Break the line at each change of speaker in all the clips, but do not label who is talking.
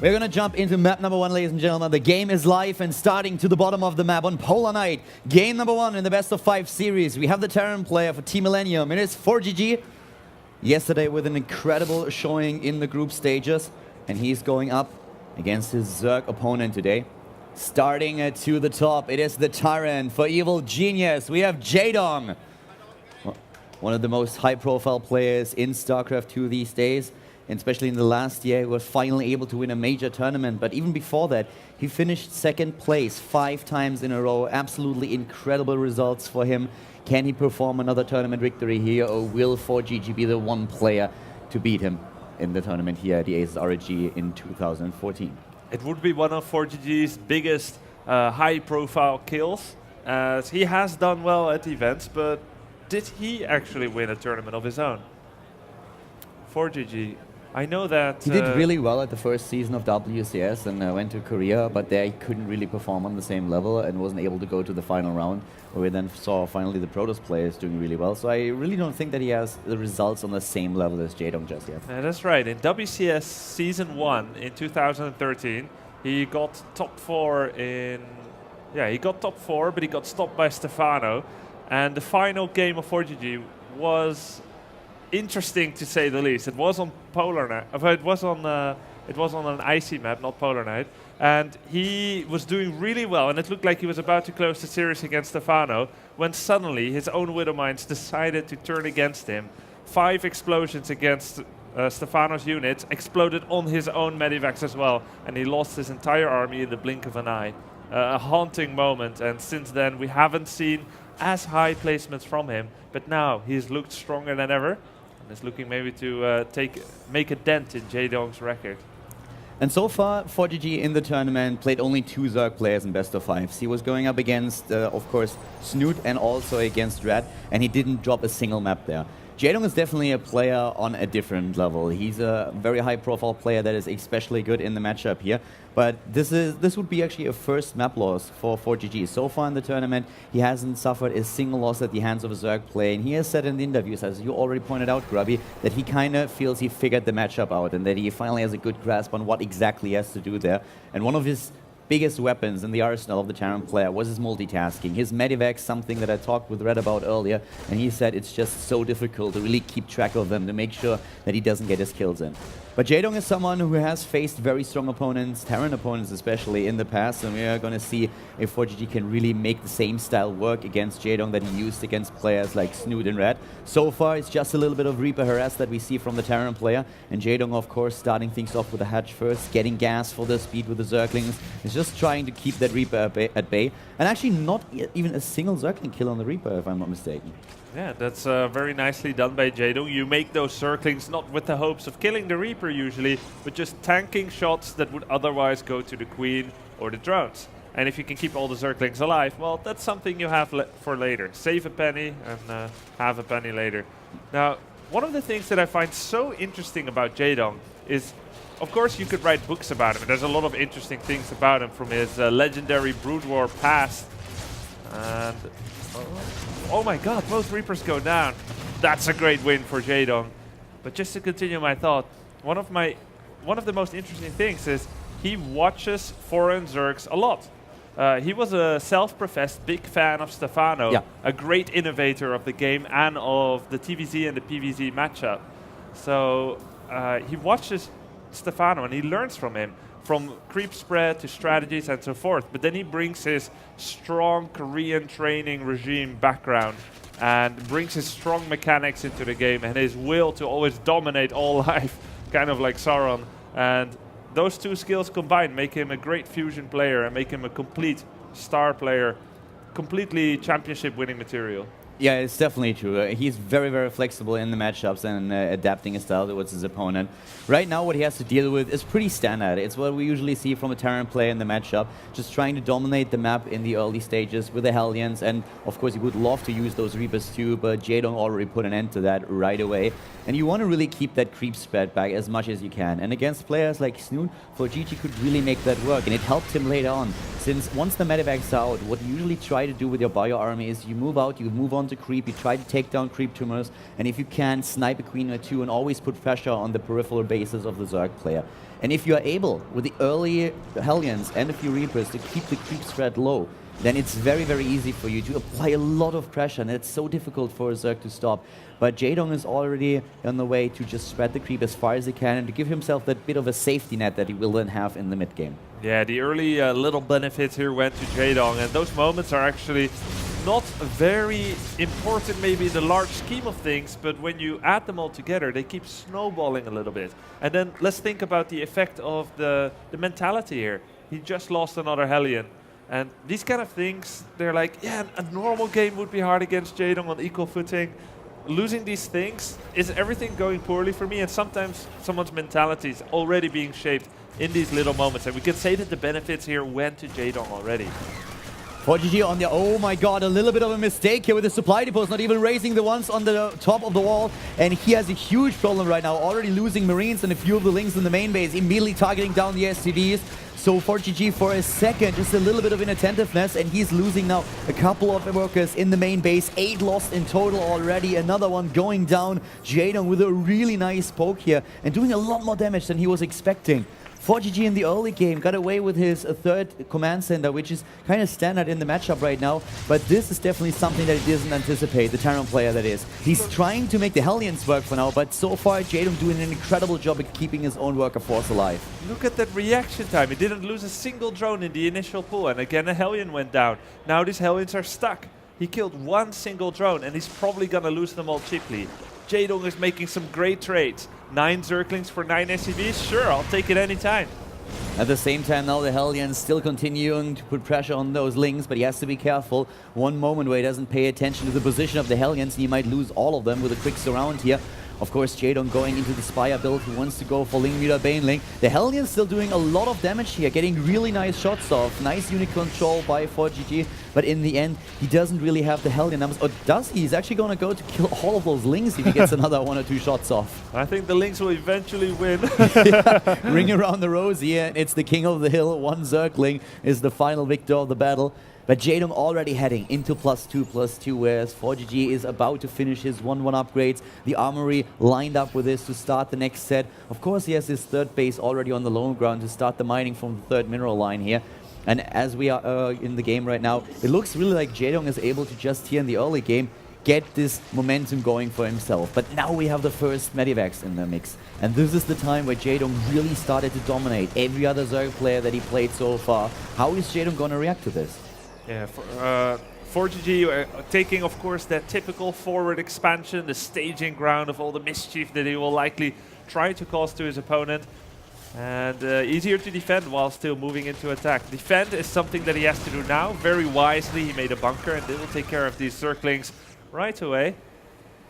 We're gonna jump into map number 1, ladies and gentlemen. The game is live and starting to the bottom of the map on Polar Night. Game number 1 in the best of 5 series. We have the Terran player for Team Millennium. It is ForGG. Yesterday with an incredible showing in the group stages. And he's going up against his Zerg opponent today. Starting to the top, it is the Tyrant for Evil Genius. We have Jaedong, one of the most high-profile players in Starcraft 2 these days. And especially in the last year, he was finally able to win a major tournament. But even before that, he finished second place 5 times in a row. Absolutely incredible results for him. Can he perform another tournament victory here, or will ForGG be the one player to beat him in the tournament here at the Aces RG in 2014?
It would be one of ForGG's biggest high-profile kills, as he has done well at events, but did he actually win a tournament of his own? ForGG, I know that...
He did really well at the first season of WCS and went to Korea, but there he couldn't really perform on the same level and wasn't able to go to the final round, where we then saw finally the Protoss players doing really well. So I really don't think that he has the results on the same level as Jaedong just yet.
That's right. In WCS Season 1 in 2013, he got top 4 in... Yeah, he got top 4, but he got stopped by Stefano. And the final game of ForGG was interesting to say the least. It was on Polar Night. It was on an icy map, not Polar Night, and he was doing really well. And it looked like he was about to close the series against Stefano when suddenly his own Widowmines decided to turn against him. 5 explosions against Stefano's units exploded on his own medivacs as well, and he lost his entire army in the blink of an eye. A haunting moment, and since then we haven't seen as high placements from him. But now he's looked stronger than ever. Is looking maybe to make a dent in Jaedong's record.
And so far, ForGG in the tournament played only 2 Zerg players in best of 5s. He was going up against, of course, Snoot and also against Red, and he didn't drop a single map there. Jaedong is definitely a player on a different level. He's a very high-profile player that is especially good in the matchup here. But this would be actually a first map loss for ForGG. So far in the tournament, he hasn't suffered a single loss at the hands of a Zerg player. And he has said in the interviews, as you already pointed out, Grubby, that he kind of feels he figured the matchup out and that he finally has a good grasp on what exactly he has to do there. And one of his biggest weapons in the arsenal of the Terran player was his multitasking. His medivac, something that I talked with Red about earlier, and he said it's just so difficult to really keep track of them, to make sure that he doesn't get his kills in. But Jaedong is someone who has faced very strong opponents, Terran opponents especially, in the past, and we are going to see if ForGG can really make the same style work against Jaedong that he used against players like Snoot and Red. So far, it's just a little bit of Reaper harass that we see from the Terran player, and Jaedong, of course, starting things off with the Hatch first, getting gas for the speed with the Zerglings, is just trying to keep that Reaper at bay, and actually not even a single Zergling kill on the Reaper, if I'm not mistaken.
Yeah, that's very nicely done by Jaedong. You make those Zerglings not with the hopes of killing the Reaper usually, but just tanking shots that would otherwise go to the Queen or the drones. And if you can keep all the Zerglings alive, well, that's something you have for later. Save a penny and have a penny later. Now, one of the things that I find so interesting about Jaedong is, of course, you could write books about him. There's a lot of interesting things about him, from his legendary Brood War past. And oh my god, both Reapers go down. That's a great win for Jaedong. But just to continue my thought, one of the most interesting things is he watches foreign Zergs a lot. He was a self-professed big fan of Stefano, yeah, a great innovator of the game and of the TVZ and the PVZ matchup. So he watches Stefano and he learns from him, from creep spread to strategies and so forth. But then he brings his strong Korean training regime background and brings his strong mechanics into the game and his will to always dominate all life, kind of like Sauron. And those 2 skills combined make him a great fusion player and make him a complete star player, completely championship winning material.
Yeah, it's definitely true. He's very, very flexible in the matchups and adapting his style towards his opponent. Right now, what he has to deal with is pretty standard. It's what we usually see from a Terran player in the matchup, just trying to dominate the map in the early stages with the Hellions. And of course, he would love to use those Reapers too, but Jaedong already put an end to that right away. And you want to really keep that creep spread back as much as you can. And against players like Snoot, ForGG could really make that work. And it helped him later on, since once the medevac's out, what you usually try to do with your bio army is you move out, you move on onto creep, you try to take down creep tumors, and if you can, snipe a queen or two and always put pressure on the peripheral bases of the Zerg player. And if you are able, with the early Hellions and a few Reapers, to keep the creep spread low, then it's very, very easy for you to apply a lot of pressure, and it's so difficult for a Zerg to stop. But Jaedong is already on the way to just spread the creep as far as he can and to give himself that bit of a safety net that he will then have in the mid game.
Yeah, the early little benefits here went to Jaedong, and those moments are actually not very important maybe in the large scheme of things, but when you add them all together, they keep snowballing a little bit. And then let's think about the effect of the mentality here. He just lost another Hellion. And these kind of things, they're like, yeah, a normal game would be hard against Jaedong on equal footing. Losing these things, is everything going poorly for me? And sometimes someone's mentality is already being shaped in these little moments. And we can say that the benefits here went to Jaedong already.
ForGG on the, oh my god, a little bit of a mistake here with the supply depots, not even raising the ones on the top of the wall. And he has a huge problem right now, already losing Marines and a few of the Lings in the main base, immediately targeting down the SCVs. So ForGG for a second, just a little bit of inattentiveness, and he's losing now a couple of workers in the main base. 8 lost in total already, another one going down. Jaedong with a really nice poke here and doing a lot more damage than he was expecting. ForGG in the early game got away with his third command center, which is kind of standard in the matchup right now, but this is definitely something that he doesn't anticipate, the Terran player that is. He's trying to make the Hellions work for now, but so far Jaedong doing an incredible job at keeping his own worker force alive.
Look at that reaction time. He didn't lose a single drone in the initial pull, and again a Hellion went down. Now these Hellions are stuck. He killed one single drone, and he's probably gonna lose them all cheaply. Jaedong is making some great trades. 9 Zerglings for 9 SCVs? Sure, I'll take it anytime.
At the same time now the Hellions still continuing to put pressure on those Lings, but he has to be careful. One moment where he doesn't pay attention to the position of the Hellions, he might lose all of them with a quick surround here. Of course, Jaedong going into the Spire build, he wants to go for Ling Meter Baneling. The Hellions still doing a lot of damage here, getting really nice shots off. Nice unit control by ForGG, but in the end, he doesn't really have the Hellion numbers. Or does he? He's actually going to go to kill all of those Lings if he gets another 1 or 2 shots off.
I think the Lings will eventually win.
Yeah. Ring around the rosy, and it's the king of the hill. 1 Zergling is the final victor of the battle. But Jaedong already heading into +2/+2, whereas ForGG is about to finish his 1/1 upgrades. The armory lined up with this to start the next set. Of course, he has his third base already on the low ground to start the mining from the third mineral line here. And as we are in the game right now, it looks really like Jaedong is able to just here in the early game get this momentum going for himself. But now we have the first Medivacs in the mix. And this is the time where Jaedong really started to dominate every other Zerg player that he played so far. How is Jaedong going to react to this?
Yeah, ForGG taking, of course, that typical forward expansion, the staging ground of all the mischief that he will likely try to cause to his opponent. And easier to defend while still moving into attack. Defend is something that he has to do now. Very wisely, he made a bunker, and they will take care of these Zerglings right away.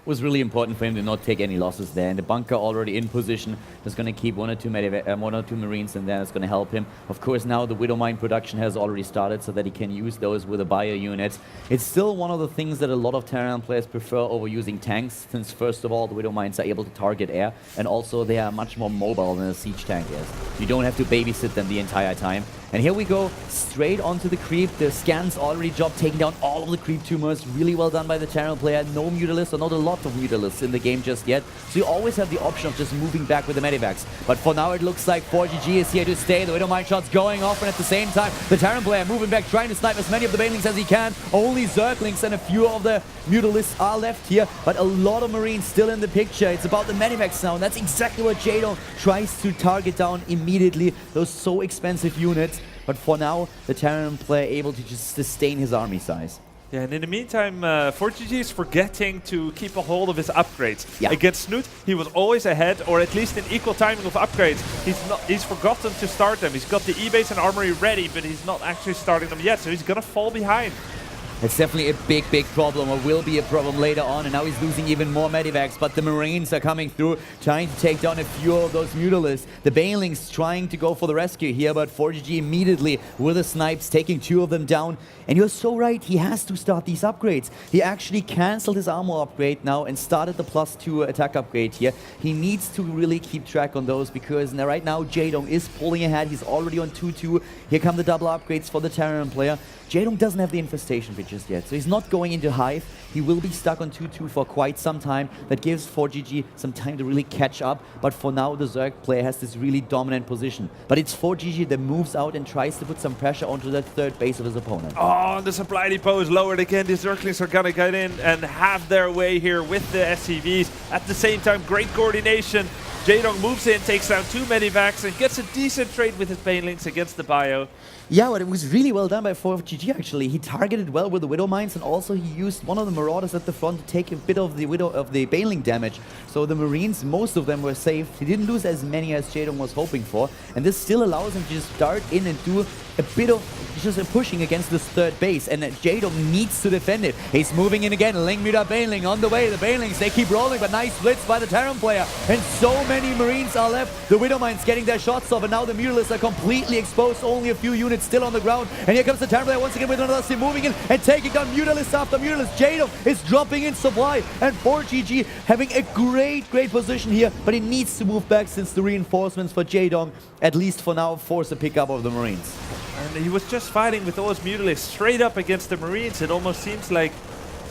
It was really important for him to not take any losses there, and the bunker already in position is going to keep 1 or 2 Marines in there. It's going to help him. Of course, now the Widow Mine production has already started so that he can use those with the bio units. It's still one of the things that a lot of Terran players prefer over using tanks, since first of all the Widow Mines are able to target air, and also they are much more mobile than a siege tank is. You don't have to babysit them the entire time. And here we go, straight onto the creep. The scans already job taking down all of the creep tumors. Really well done by the Terran player. No Mutalisks, or not a lot of Mutalisks in the game just yet. So you always have the option of just moving back with the Medivacs. But for now it looks like ForGG is here to stay. The Widow Mine shots going off, and at the same time the Terran player moving back, trying to snipe as many of the Banelings as he can. Only Zerglings and a few of the Mutalisks are left here, but a lot of Marines still in the picture. It's about the Medivacs now, and that's exactly what Jaedong tries to target down immediately. Those so expensive units. But for now, the Terran player able to just sustain his army size.
Yeah, and in the meantime, ForGG is forgetting to keep a hold of his upgrades.
Yeah.
Against Snoot, he was always ahead, or at least in equal timing of upgrades. He's forgotten to start them. He's got the E-base and armory ready, but he's not actually starting them yet, so he's gonna fall behind.
It's definitely a big, big problem, or will be a problem later on, and now he's losing even more Medivacs, but the Marines are coming through, trying to take down a few of those Mutalisks. The Banelings trying to go for the rescue here, but ForGG immediately with the snipes, taking 2 of them down. And you're so right, he has to start these upgrades. He actually cancelled his armor upgrade now and started the +2 attack upgrade here. He needs to really keep track on those, because now, right now Jaedong is pulling ahead. He's already on 2-2. Here come the double upgrades for the Terran player. Jaedong doesn't have the infestation breach just yet. So he's not going into Hive. He will be stuck on 2-2 for quite some time. That gives ForGG some time to really catch up. But for now, the Zerg player has this really dominant position. But it's ForGG that moves out and tries to put some pressure onto that third base of his opponent.
Oh, the supply depot is lowered again. The Zerglings are gonna get in and have their way here with the SCVs. At the same time, great coordination. Jaedong moves in, takes down 2 medivacs, and gets a decent trade with his Banelings against the bio.
Yeah, but it was really well done by ForGG actually. He targeted well with the Widow Mines, and also he used one of the Marauders at the front to take a bit of the Baneling damage. So the Marines, most of them were safe. He didn't lose as many as Jaedong was hoping for, and this still allows him to just dart in and do a bit of just a pushing against this third base, and Jaedong needs to defend it. He's moving in again, Ling Muta Baneling on the way. The Banelings, they keep rolling, but nice blitz by the Terran player, and so many Marines are left. The Widow Mines getting their shots off, and now the Mutalisks are completely exposed, only a few units still on the ground. And here comes the Terran player once again with another sim, moving in and taking down Mutalisks after Mutalisks. Jaedong is dropping in supply, and ForGG having a great position here, but he needs to move back since the reinforcements for Jaedong, at least for now, force a pickup of the Marines.
And he was just fighting with all his Mutalisks straight up against the Marines. It almost seems like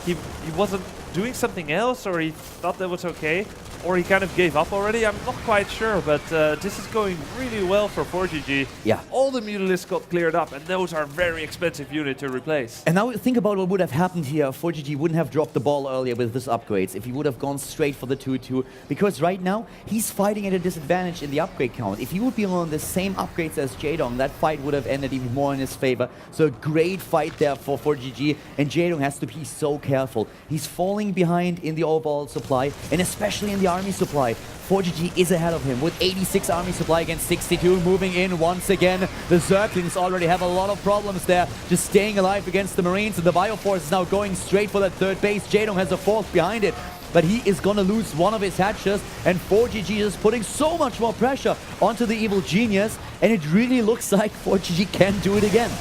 he wasn't doing something else, or he thought that was okay, or he kind of gave up already. I'm not quite sure, but this is going really well for ForGG.
Yeah.
All the Mutalisks got cleared up, and those are very expensive units to replace.
And now think about what would have happened here. ForGG wouldn't have dropped the ball earlier with his upgrades if he would have gone straight for the 2-2, because right now he's fighting at a disadvantage in the upgrade count. If he would be on the same upgrades as Jaedong, that fight would have ended even more in his favor. So a great fight there for ForGG, and Jaedong has to be so careful. He's falling behind in the overall supply, and especially in the army supply. ForGG is ahead of him with 86 army supply against 62, moving in once again. The Zerglings already have a lot of problems there, just staying alive against the Marines, and the Bioforce is now going straight for that third base. Jaedong has a fourth behind it, but he is gonna lose one of his hatches, and ForGG is putting so much more pressure onto the Evil Genius, and it really looks like ForGG can do it again.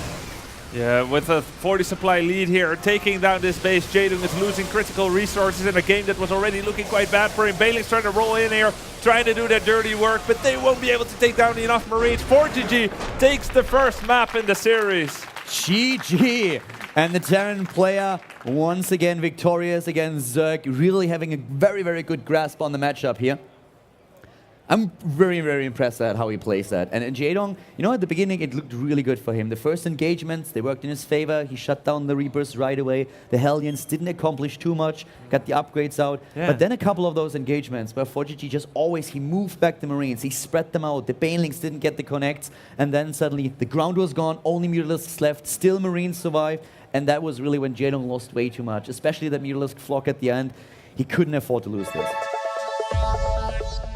Yeah, with a 40 supply lead here, taking down this base, Jaedong is losing critical resources in a game that was already looking quite bad for him. Banelings trying to roll in here, trying to do their dirty work, but they won't be able to take down enough Marines. ForGG takes the first map in the series.
GG! And the Terran player, once again victorious against Zerg, really having a very good grasp on the matchup here. I'm very impressed at how he plays that. And Jaedong, you know, at the beginning, it looked really good for him. The first engagements, they worked in his favor. He shut down the Reapers right away. The Hellions didn't accomplish too much, got the upgrades out. Yeah. But then a couple of those engagements where ForGG just always, he moved back the Marines. He spread them out. The Banelings didn't get the connects. And then suddenly the ground was gone. Only Mutalisks left. Still Marines survived. And that was really when Jaedong lost way too much, especially that Mutalisk flock at the end. He couldn't afford to lose this.